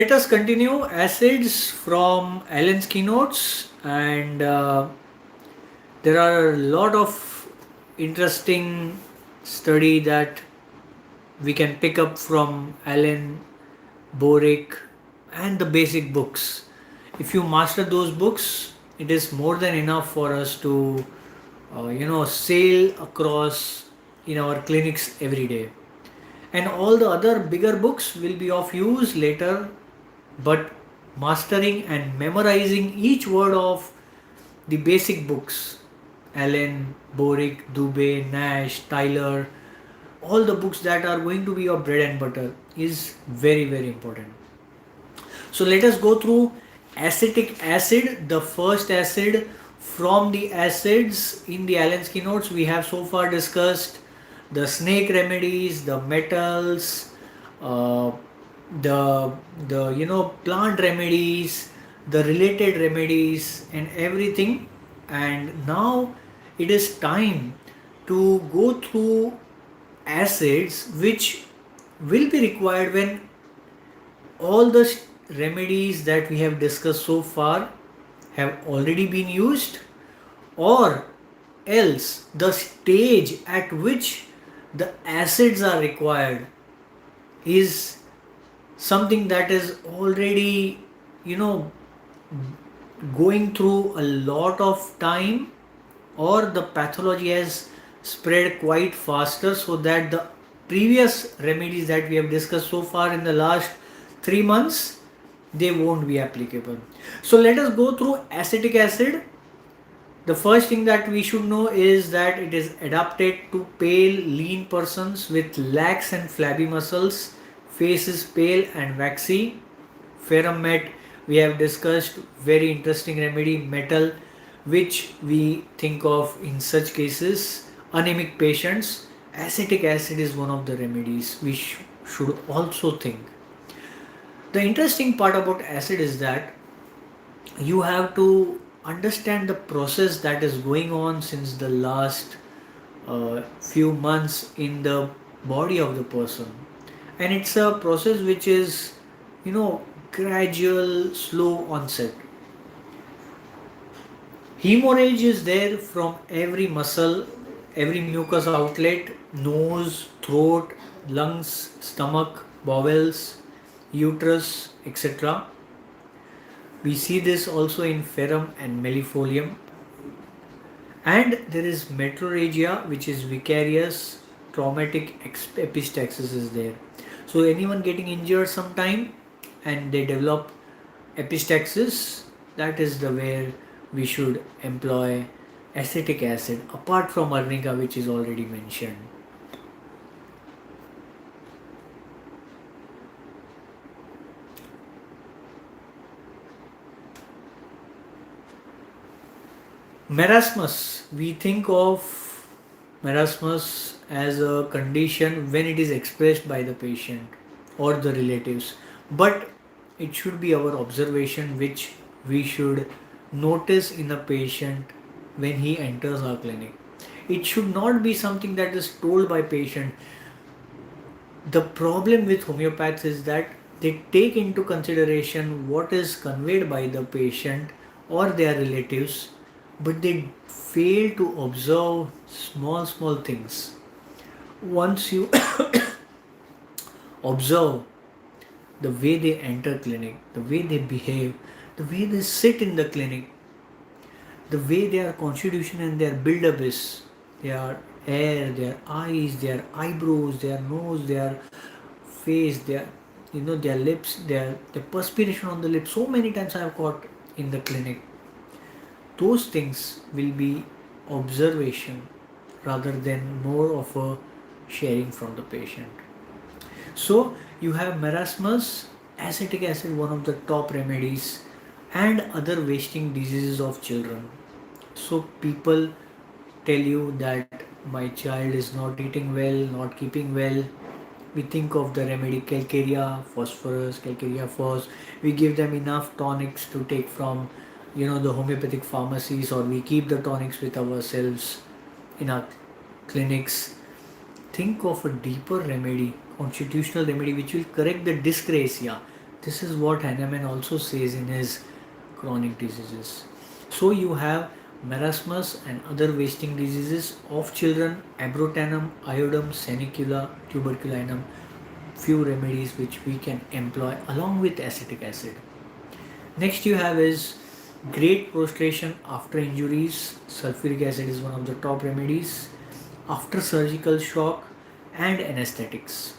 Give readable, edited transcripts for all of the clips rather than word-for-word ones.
Let us continue acids from Allen's keynotes, and there are a lot of interesting study that we can pick up from Allen, Boric, and the basic books. If you master those books, it is more than enough for us to, sail across in our clinics every day. And all the other bigger books will be of use later, but mastering and memorizing each word of the basic books, Allen, Boric, Dubé, Nash, Tyler, all the books that are going to be your bread and butter is very, very important. So let us go through acetic acid, the first acid. From the acids in the Allen's keynotes, we have so far discussed the snake remedies, the metals, uh, the plant remedies, the related remedies, and everything. And now it is time to go through acids which will be required when all the remedies that we have discussed so far have already been used, or else the stage at which the acids are required is something that is already, you know, going through a lot of time, or the pathology has spread quite faster, so that the previous remedies that we have discussed so far in the last 3 months, they won't be applicable. So let us go through acetic acid. The first thing that we should know is that it is adapted to pale, lean persons with lax and flabby muscles. Face is pale and waxy. Ferrum met, we have discussed, very interesting remedy. Metal, which we think of in such cases, anemic patients. Acetic acid is one of the remedies we should also think. The interesting part about acid is that you have to understand the process that is going on since the last few months in the body of the person, and it's a process which is, you know, gradual, slow onset. Hemorrhage is there from every muscle, every mucous outlet: nose, throat, lungs, stomach, bowels, uterus, etc. We see this also in ferrum and melifolium. And there is metrorrhagia, which is vicarious traumatic epistaxis is there. So anyone getting injured sometime and they develop epistaxis, that is the where we should employ acetic acid, apart from arnica, which is already mentioned. Marasmus, we think of marasmus as a condition when it is expressed by the patient or the relatives, but it should be our observation which we should notice in a patient when he enters our clinic. It should not be something that is told by patient. The problem with homeopaths is that they take into consideration what is conveyed by the patient or their relatives, but they fail to observe small things. Once you observe the way they enter clinic, the way they behave, the way they sit in the clinic, the way their constitution and their build-up is, their hair, their eyes, their eyebrows, their nose, their face, their, their lips, their perspiration on the lips. So many times I have caught in the clinic. Those things will be observation rather than more of a sharing from the patient. So you have marasmus, acetic acid, one of the top remedies, and other wasting diseases of children. So people tell you that my child is not eating well, not keeping well. We think of the remedy calcarea, phosphorus, calcarea phos. We give them enough tonics to take from, the homeopathic pharmacies, or we keep the tonics with ourselves in our clinics. Think of a deeper remedy, constitutional remedy, which will correct the dyscrasia, This is what Hahnemann also says in his chronic diseases. So you have marasmus and other wasting diseases of children, abrotanum, iodum, senicula, tuberculinum, few remedies which we can employ along with acetic acid. Next you have is great prostration after injuries. Sulfuric acid is one of the top remedies. After surgical shock and anesthetics.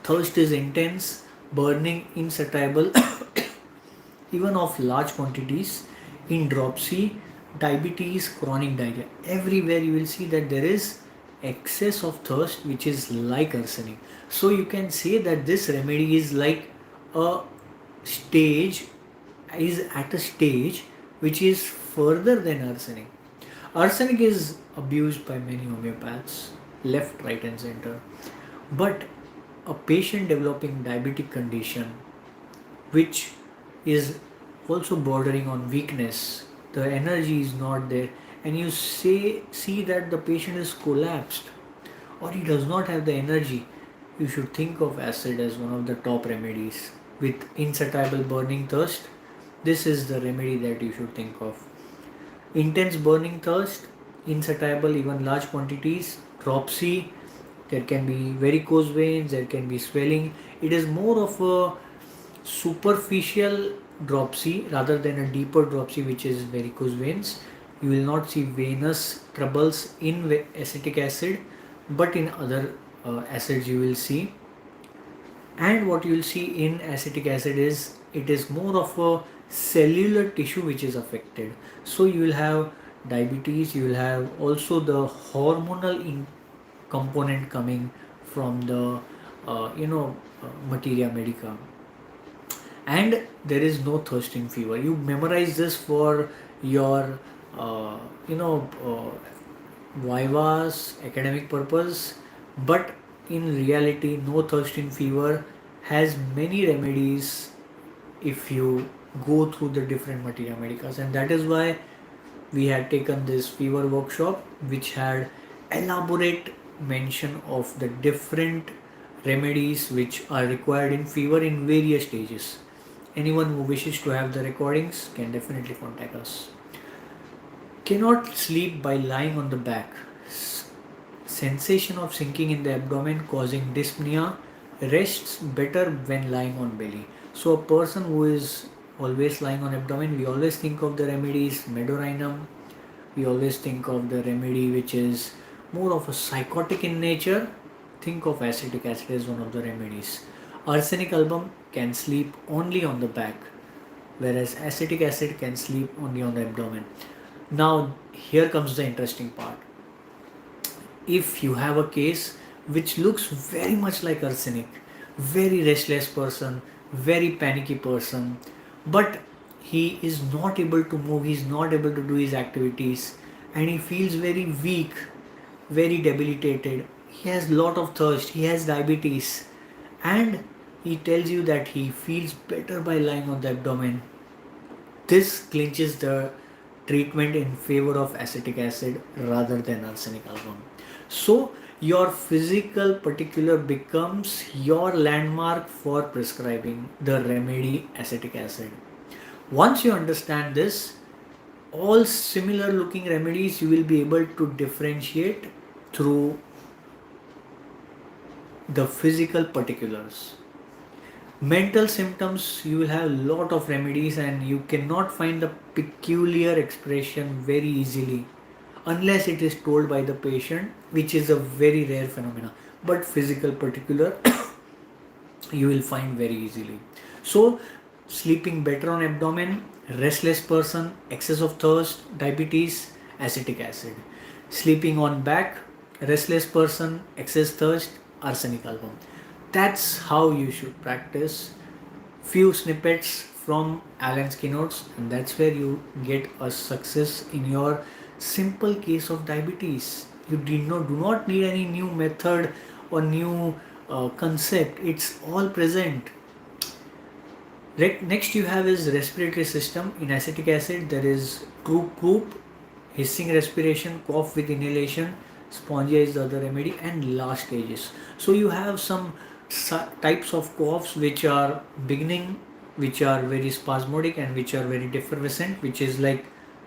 Thirst is intense, burning, insatiable, even of large quantities in dropsy, diabetes, chronic diarrhea. Everywhere you will see that there is excess of thirst which is like arsenic. So you can say that this remedy is like a stage is at a stage which is further than arsenic. Arsenic is abused by many homeopaths, left, right, and center. But a patient developing diabetic condition, which is also bordering on weakness, the energy is not there, and you see that the patient is collapsed or he does not have the energy, you should think of acid as one of the top remedies. With insatiable burning thirst, this is the remedy that you should think of. Intense burning thirst, insatiable, even large quantities, dropsy, there can be varicose veins, there can be swelling. It is more of a superficial dropsy rather than a deeper dropsy, which is varicose veins. You will not see venous troubles in acetic acid, but in other acids you will see. And what you will see in acetic acid is it is more of a cellular tissue which is affected. So you will have diabetes, you will have also the hormonal component coming from the materia medica, and there is no thirsting fever. You memorize this for your uh, you know uh, vivas academic purpose, but in reality no thirsting fever has many remedies if you go through the different materia medicas, and that is why we had taken this fever workshop which had elaborate mention of the different remedies which are required in fever in various stages. Anyone who wishes to have the recordings can definitely contact us. Cannot sleep by lying on the back. Sensation of sinking in the abdomen causing dyspnea. Rests better when lying on belly. So a person who is always lying on abdomen, we always think of the remedies medorinum. We always think of the remedy which is more of a psychotic in nature. Think of acetic acid as one of the remedies. Arsenic album can sleep only on the back, whereas acetic acid can sleep only on the abdomen. Now, here comes the interesting part. If you have a case which looks very much like arsenic, very restless person, very panicky person, but he is not able to move, he is not able to do his activities, and he feels very weak, very debilitated, he has lot of thirst, he has diabetes, and he tells you that he feels better by lying on the abdomen. This clinches the treatment in favor of acetic acid rather than arsenic album. So your physical particular becomes your landmark for prescribing the remedy acetic acid. Once you understand this, all similar looking remedies you will be able to differentiate through the physical particulars. Mental symptoms, you will have a lot of remedies and you cannot find the peculiar expression very easily unless it is told by the patient, which is a very rare phenomena. But physical particular you will find very easily. So sleeping better on abdomen, restless person, excess of thirst, diabetes, acetic acid. Sleeping on back, restless person, excess thirst, arsenic album. That's how you should practice. Few snippets from Alan's keynotes, and that's where you get a success in your simple case of diabetes. You do not need any new method or new concept. It's all present. Next you have is respiratory system. In acetic acid there is croup, hissing respiration, cough with inhalation, spongia is the other remedy, and last stages. So you have some types of coughs which are beginning, which are very spasmodic and which are very defervescent, which is like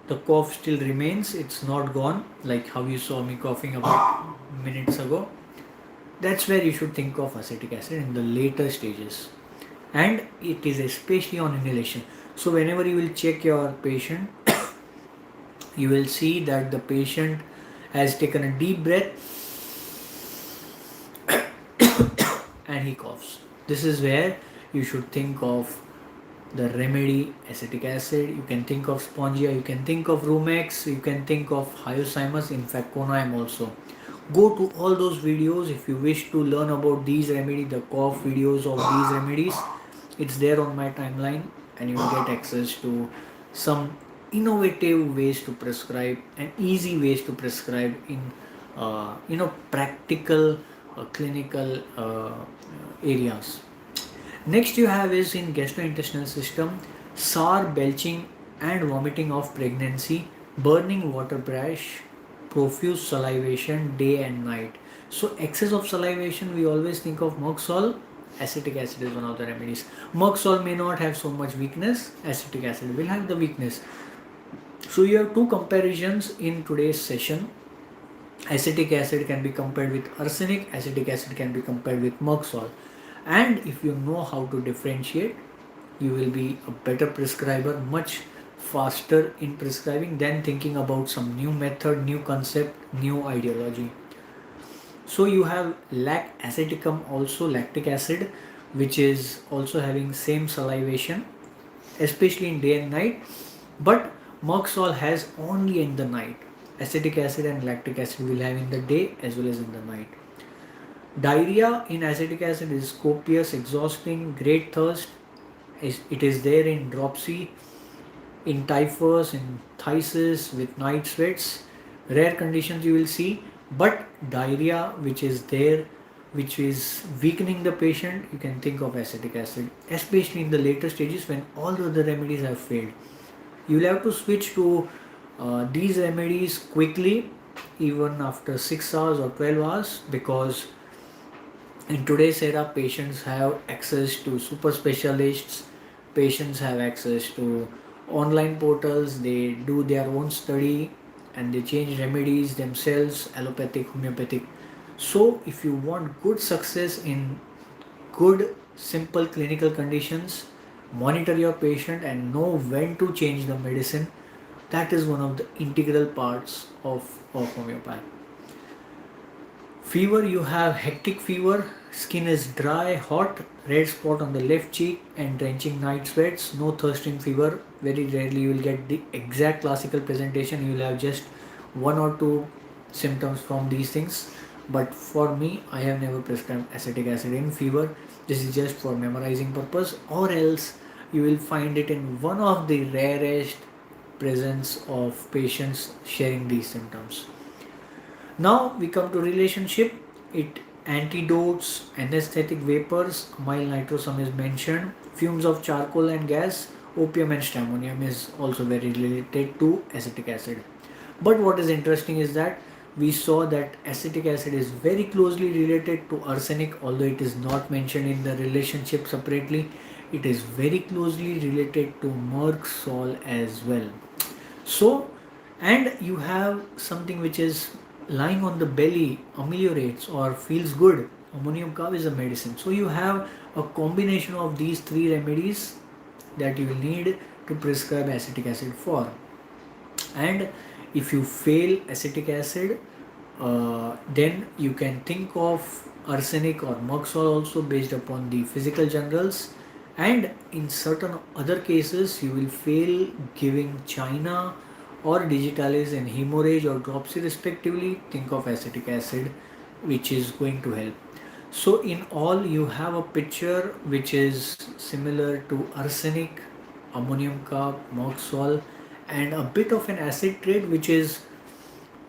the cough still remains, it's not gone, like how you saw me coughing about minutes ago. That's where you should think of acetic acid in the later stages, and it is especially on inhalation. So whenever you will check your patient, you will see that the patient has taken a deep breath and he coughs. This is where you should think of the remedy acetic acid. You can think of spongia, you can think of rumex, you can think of hyoscyamus, in fact conime also. Go to all those videos if you wish to learn about these remedies, the cough videos of these remedies. It's there on my timeline, and you will get access to some innovative ways to prescribe and easy ways to prescribe in practical clinical areas. Next you have is in gastrointestinal system, sour belching and vomiting of pregnancy, burning water brash, profuse salivation day and night. So excess of salivation, we always think of Merxol. Acetic acid is one of the remedies. Merxol may not have so much weakness, acetic acid will have the weakness. So you have two comparisons in today's session. Acetic acid can be compared with arsenic, acetic acid can be compared with Merxol. And if you know how to differentiate, you will be a better prescriber, much faster in prescribing than thinking about some new method, new concept, new ideology. So you have lac aceticum, also lactic acid, which is also having same salivation, especially in day and night, but Merxol has only in the night. Acetic acid and lactic acid will have in the day as well as in the night. Diarrhea in acetic acid is copious, exhausting, great thirst. It is there in dropsy, in typhus, in phthisis, with night sweats. Rare conditions you will see, but diarrhea which is there, which is weakening the patient, you can think of acetic acid, especially in the later stages when all the other remedies have failed. You will have to switch to these remedies quickly, even after 6 hours or 12 hours, because in today's era patients have access to super specialists, patients have access to online portals, they do their own study and they change remedies themselves, allopathic, homeopathic. So if you want good success in good simple clinical conditions, monitor your patient and know when to change the medicine. That is one of the integral parts of homeopathy. Fever, you have hectic fever, skin is dry, hot, red spot on the left cheek and drenching night sweats, no thirsting fever. Very rarely you will get the exact classical presentation, you will have just one or two symptoms from these things. But for me, I have never prescribed acetic acid in fever. This is just for memorizing purpose, or else you will find it in one of the rarest presence of patients sharing these symptoms. Now we come to relationship. It antidotes, anesthetic vapors, amyl nitrosum is mentioned, fumes of charcoal and gas, opium and stramonium is also very related to acetic acid. But what is interesting is that we saw that acetic acid is very closely related to arsenic, although it is not mentioned in the relationship separately. It is very closely related to Merxol as well. So, and you have something which is lying on the belly, ameliorates or feels good. Ammonium carb is a medicine. So you have a combination of these three remedies that you will need to prescribe acetic acid for. And if you fail acetic acid, then you can think of arsenic or Merxol also based upon the physical generals. And in certain other cases, you will fail giving China or digitalis and hemorrhage or dropsy respectively. Think of acetic acid, which is going to help. So in all, you have a picture which is similar to arsenic, ammonium carb, Merxol, and a bit of an acid trade which is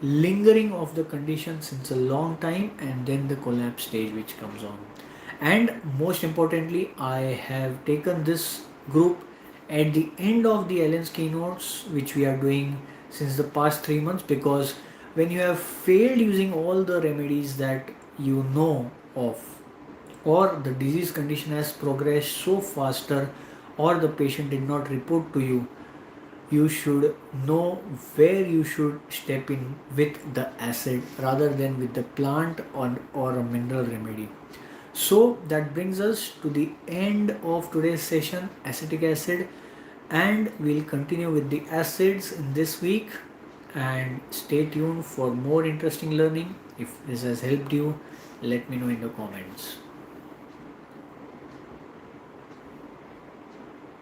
lingering of the condition since a long time, and then the collapse stage which comes on. And most importantly, I have taken this group at the end of the Allen's keynotes which we are doing since the past 3 months, because when you have failed using all the remedies that you know of, or the disease condition has progressed so faster, or the patient did not report to you, you should know where you should step in with the acid rather than with the plant or a mineral remedy. So that brings us to the end of today's session, acetic acid, and we'll continue with the acids in this week. And stay tuned for more interesting learning. If this has helped you, let me know in the comments.